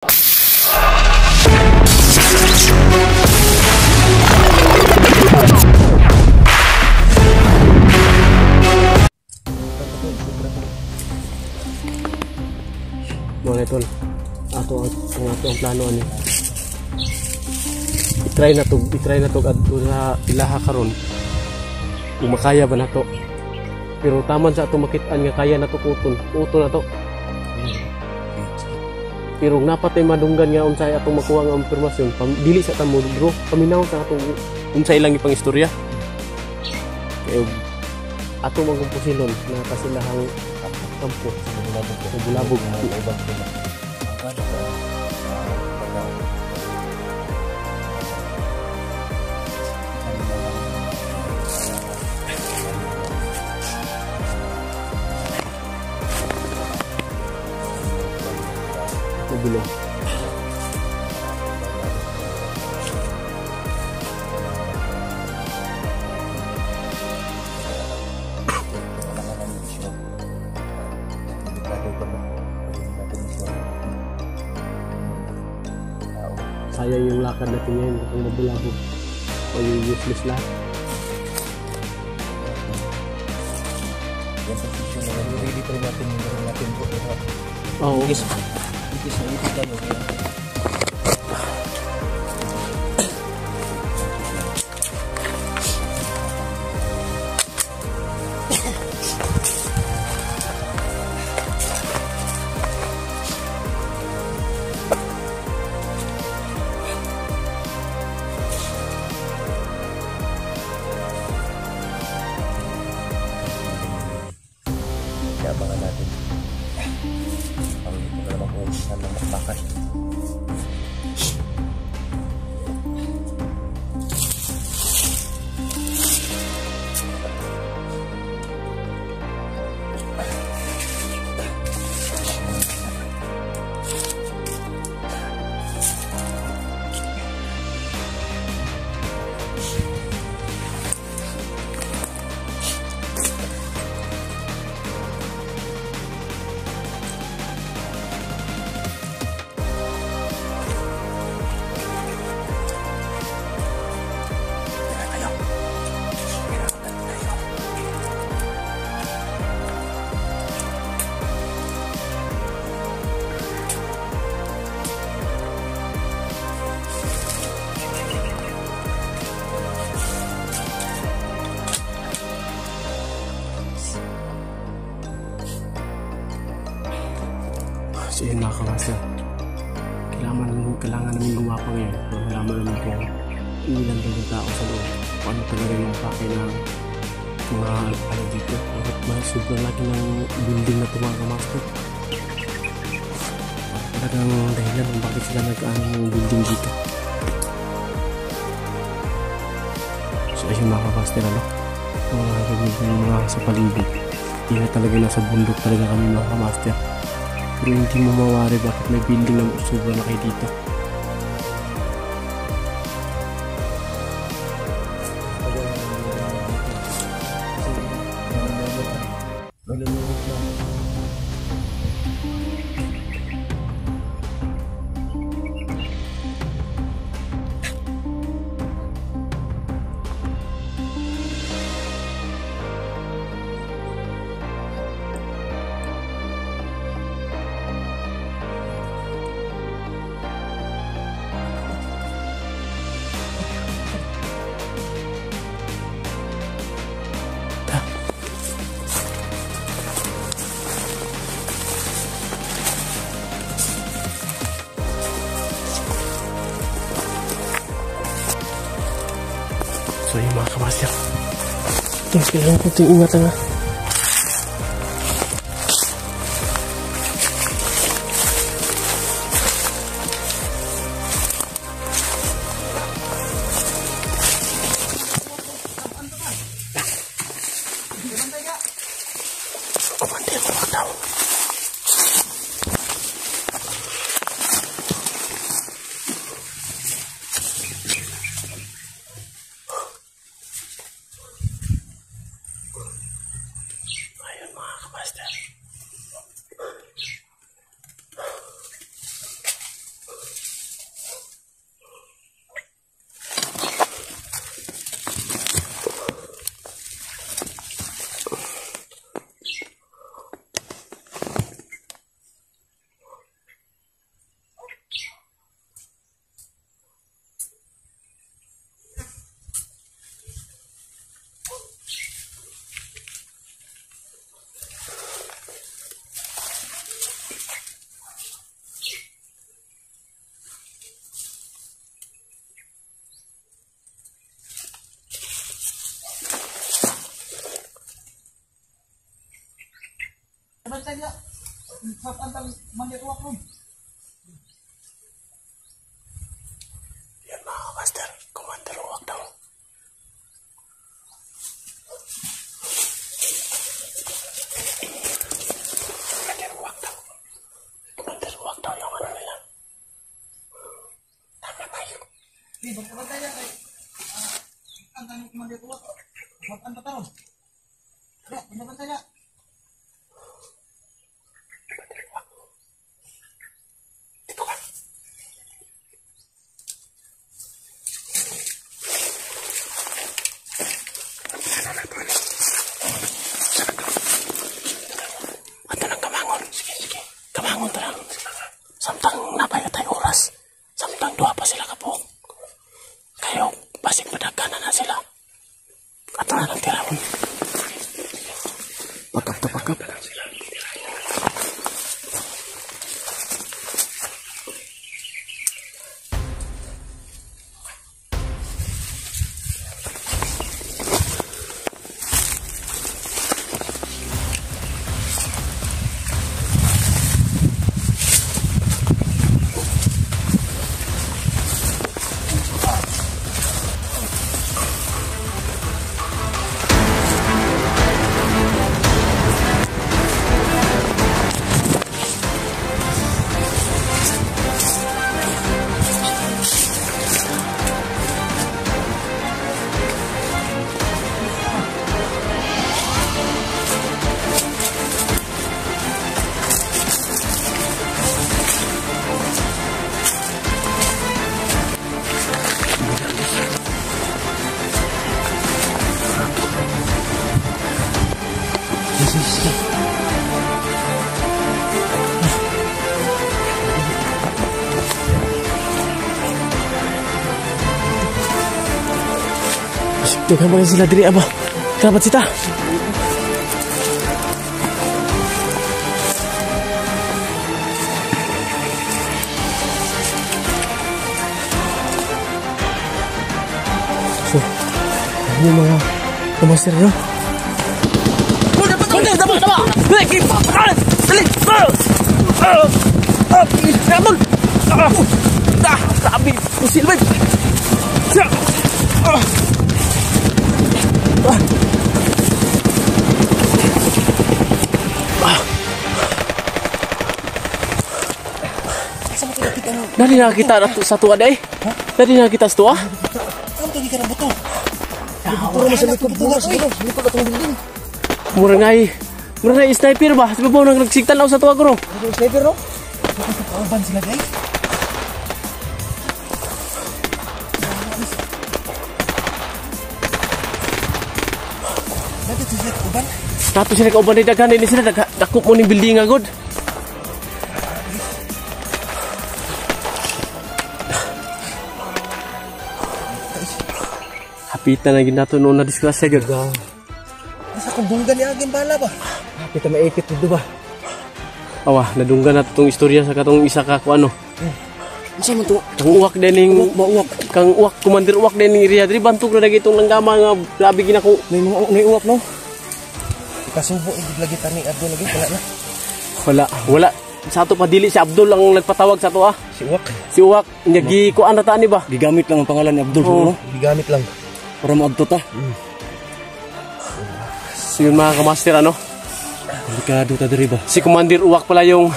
Mga tol, ato ang plano ani. I-try na to adto sa ilaha karon. Kung makaya ba nato. Pero taman sa ato makit-an nga kaya nato uton nato. Pero napatay madunggan nga unsay atong makuha nga impormasyon, dili sa tamo bro, paminaw sa atong unsay ilang ipang istorya. Kaya ato magkumpusilon na kasilahang kampo sa bulabog na ibang tema. Ito bilo. Sayang yung lakad natin ngayon kung mabulabog o yung useless lahat. Yan sa sisyon na ready pa rin natin po. Oo. Ikis na ikis tayo. Abangan natin ang ito na naman kung saan na makbakan. So yun mga kawasa, kailangan namin gumapa ngayon para malaman namin kung ilan daw yung tao sa loob, kung ano talaga yung pake ng mga ano dito. Bakit sobrang laki ng building na ito mga kamaster. Talagang dahilan kung bakit sila nag-ano ng building dito. So ayun mga kamaster, ano, mga rinig ng mga sa paligid, hindi na talaga nasa bundok talaga kami mga kamaster. Pero hindi mo mawari bakit may building na sobrang laki dito. So yun mga kamaster, kailangan ko ito ingatan nga. Yan mga master, Commander Uwak daw. Commander Uwak daw. Commander Uwak daw yung ano nila. Tama tayo. Hindi, magpapantay yan kay ang tanong Commander Uwak. Huwag ang patawag. Kaya, magpapantay yan. Dito ka. Ato ng kamangon. Sige, sige. Kamangon ta lang. Samtang napaya tayo oras. Samtang duha pa sila kapong. Kayo, basig padagana na sila. Ato na lang tirahon. Pakap ta pakap. Dughan pa rin sila diri, aba. Kerabat sita. So, ini mga kamaster, no? Dapat! Dali! Ramon! Sabi! Pusil ba? Dari nakita sa tuwa day? Dari nakita sa tuwa? Kamu tadi kena betul. Puro masih likod bukas gitu. Likod atong building. Murang sniper ba? Sabi po nang nagsigtalaw sa tuwa guro. Sniper no? Kawan sila guys. Nato sila kauban ni daghan ini sila dakop mo ning building agad. Hapitan na ginato no na disgrasya gud. Nasa kumbunggan ni aging bala ba? Kita maipit dito ba? Awa, nadunggan na itong istorya sa katong isa ka kung ano. Unsa man to? Kang uwak din ning kang uwak, Commander Uwak din ning iriya. Diri bantog na dagitong langgama nga grabe ginako. May uwak no? Ikasubo igid lagi tani Abdul lagi wala na. Wala. Sa ato pa dili si Abdul ang nagpatawag sa ato ah. Si Uwak, nya gikuan na ta ni ba? Gigamit lang ang pangalan ni Abdul no? Gigamit lang. Para maabto ta. So yun mga kamaster ano? Delikado ta diri ba? Si Commander Uwak pala yung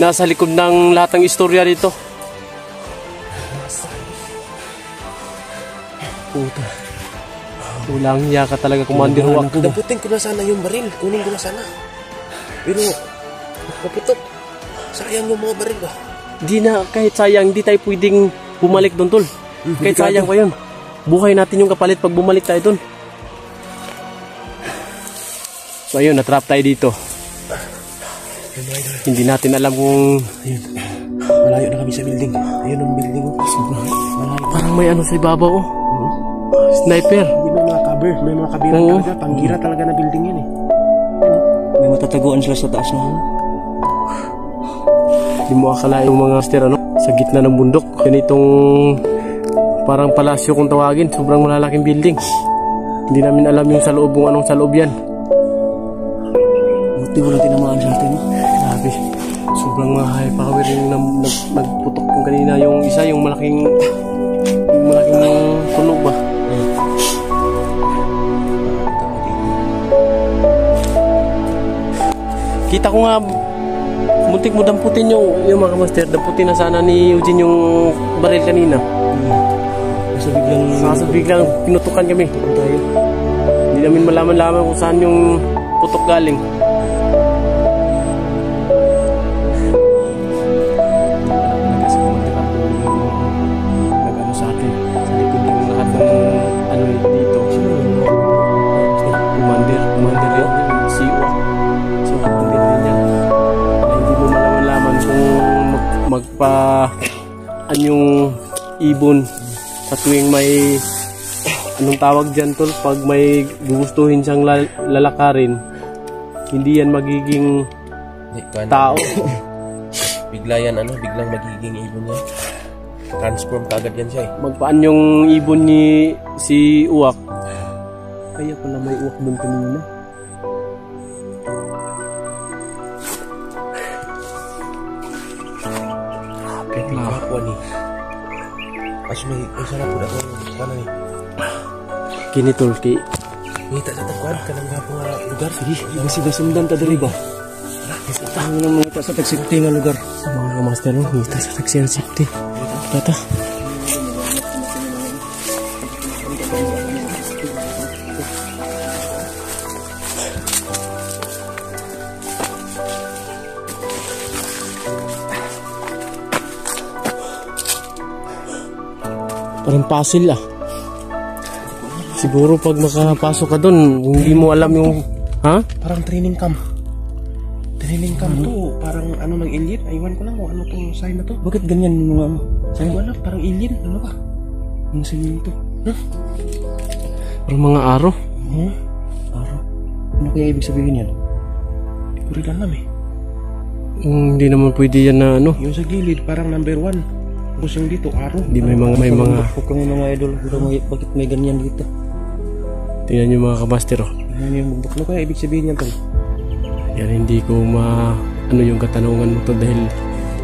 nasa likod ng lahat ng istorya dito. Puta. Ulang hiya ka talaga, Commander Uwak. Damputin ko na sana yung baril. Kunin ko na sana. Pero, kaputot. Sayang yung mga baril ba? Di na, kahit sayang, di tayo pwedeng bumalik doon, tol. Kahit sayang pa yun. Buhay natin yung kapalit pag bumalik tayo doon. So ayun, natrap tayo dito. Hindi natin alam kung... Ayun. Malayo na kami sa building. Ayun ang building ko. Malayo. Parang may ano sa ibabaw, oh. Sniper. Hindi may mga cover. May mga kabiran talaga. Panggira talaga na building yan eh. May matataguan sila sa taas na. Hindi mo akala yung mga master, ano? Sa gitna ng bundok. Ganitong parang palasyo kung tawagin. Sobrang malalaking building. Hindi namin alam yung sa loob kung anong sa loob yan. Buti walang tinamaan sa atin. Grabe. Sobrang high power yung nagputok yung kanina. Yung isa, yung malaking tunog ba? Kita ko nga, muntik mo damputin yung mga master. Damputin na sana ni Eugene yung baril kanina. Kaso biglang pinutukan kami. Hindi namin malaman-laman kung saan yung putok galing. Nag-ano sa atin. Sa likod ng lahat ng ano dito. Commander yun. CEO. So, commander din yan. Na hindi mo malaman-laman kung yung ibon sa tuwing may anong tawag dyan tol, pag may gugustuhin siyang lalakarin, hindi yan magiging tao. Biglang magiging ibon yan. Transform kagad yan siya eh. Magpaan yung ibon ni si Uwak. Kaya pala may uwak doon kanina. Kaya pinakakuha ni. As may sarap po na ako. Paano eh? Kini tol, Ngita sa takuan ka ng gapong lugar. Sige, sundan ta dali ba? Tahan mo nang mangita sa tag-safety nga lugar. Sa mga master mo, ngita sa taxi safety. Tata. Parang puzzle ah. Siguro pag makapasok ka doon, hindi mo alam yung... Ha? Parang training camp. Training camp to. Parang ano ng alien. Aywan ko lang kung ano tong sign na to. Bakit ganyan yung mga ano? Sign wala. Parang alien. Ano ba? Yung sign to. Parang mga aro. Araw. Ano kaya ibig sabihin yan? Hindi ko rin alam eh. Hindi naman pwede yan na ano. Yung sa gilid, parang number 1. Tapos yung dito, araw. Hindi may mga... Huwag kami mga idol. Bakit may ganyan dito? Tingnan yung mga kamaster oh. Ano yung bundok? Ano kaya ibig sabihin yan to? Yan, hindi ko ano yung katanungan mo to dahil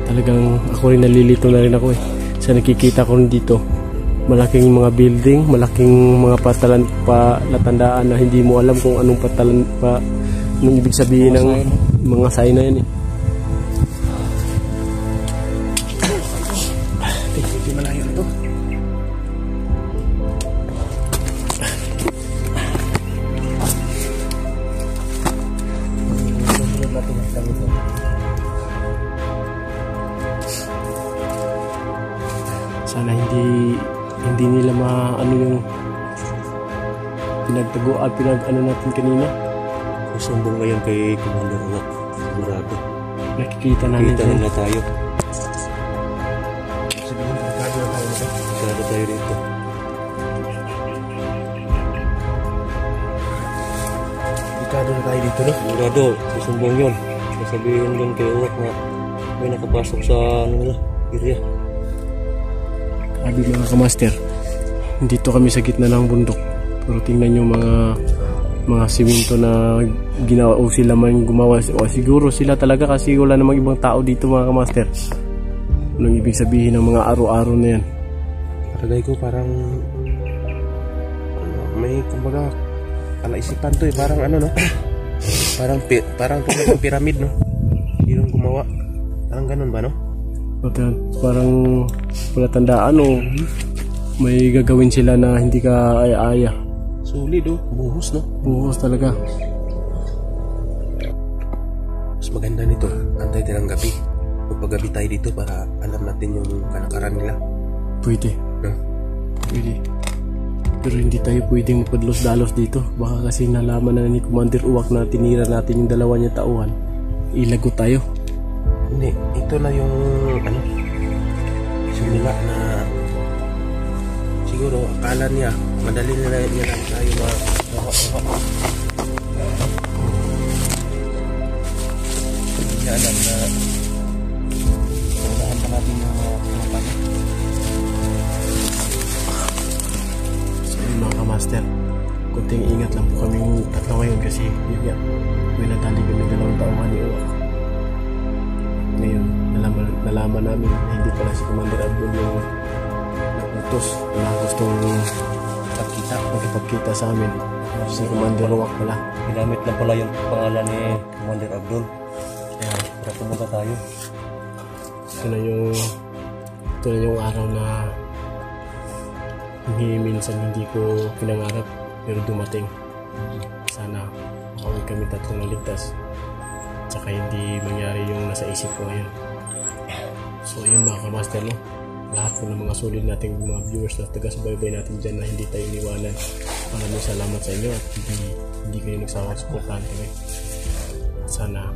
talagang ako rin nalilito na rin ako eh. Sa nakikita ko rin dito, malaking mga building, malaking mga palatandaan na hindi mo alam kung anong anong ibig sabihin ng mga sign na yan eh. Hindi malayo na to. Sana hindi nila maano yung pinag-ano natin kanina. Susumbong ngayon kay Commander Uwak. Murado. Nakikita namin Kita nila tayo. Sabihin, delikado na tayo nito. Delikado tayo dito. Delikado na tayo dito, no? Murado, susumbong yun. Sasabihin dun kay Uwak na may nakapasok sa area. Sabi mga kamaster, dito kami sa gitna ng bundok. Pero tingnan yung mga simento na ginawa o sila man gumawa. O siguro sila talaga kasi wala namang ibang tao dito mga kamaster. Anong ibig sabihin ng mga aro-aro na yan? Karagay ko parang may kumbaga alaisipan to eh. Parang ano no? parang tulad ng pyramid no? Yung gumawa. Parang ganun ba no? Parang wala tandaan o may gagawin sila na hindi ka aya-aya. Solid oh, buhos no? Buhos talaga. Mas maganda nito, antay tayo ng gabi. Paggabi tayo dito para alam natin yung kalakaran nila. Pwede. Pwede. Pero hindi tayo pwedeng mapadlos-dalos dito. Baka kasi nalaman na ni Commander Uwak na tinira natin yung dalawa niya tauhan. Ilago tayo. Hindi, ito na yung ano, simula na siguro akala niya madali na lang tayo mahawa. Hindi niya alam na saan pa natin yung mga pala. So yun mga kamaster, kunting ingat lang po kami tatlo ngayon kasi yun nga, may nadali kami dalawang nalaman namin na hindi pala si Commander Abdul yung nagutos na gustong makipagkita sa amin. Si Commander Roak pala. Ginamit lang pala yung pangalan ni Commander Abdul. Kaya para pumunta tayo. Ito na yung araw na minsan hindi ko pinangarap pero dumating. Sana makauwi kami tatlong naligtas. Tsaka hindi mangyari yung nasa isip ko ngayon. So yun mga kamaster, no? Lahat po ng mga solid nating mga viewers na taga-subaybay natin dyan na hindi tayo iniwanan. Maraming salamat sa inyo at hindi kayo nagsawang supportahan kami. Sana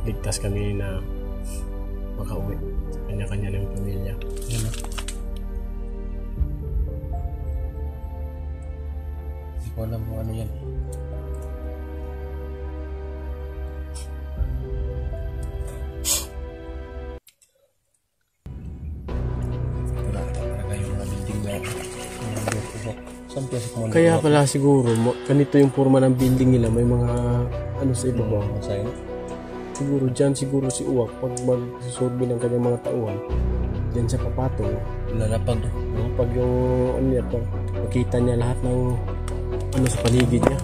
ligtas kami na makauwi sa kanya-kanya ng pamilya. Yun, no? Hindi ko alam kung ano yan. Kaya pala siguro ganito yung forma ng building nila, may mga ano sa ibaba. Siguro dyan siguro si Uwak pag magsusurvey ng kanyang mga tauhan dyan sa papatong Lalapag. pag yung ano niya, pag makita niya lahat ng ano sa paligid niya.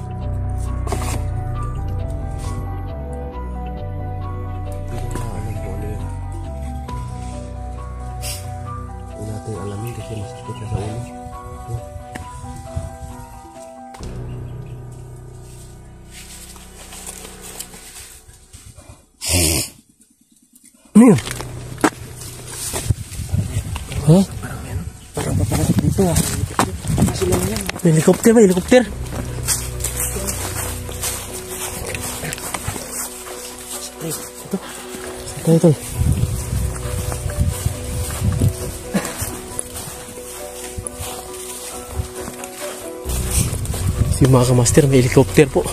Hindi natin alamin kasi masakit na sa ulo. Ano yun? Ha? Parang papalapit dito ah. May helicopter ba? Helicopter? Ito. Si mga kamaster, may helicopter po.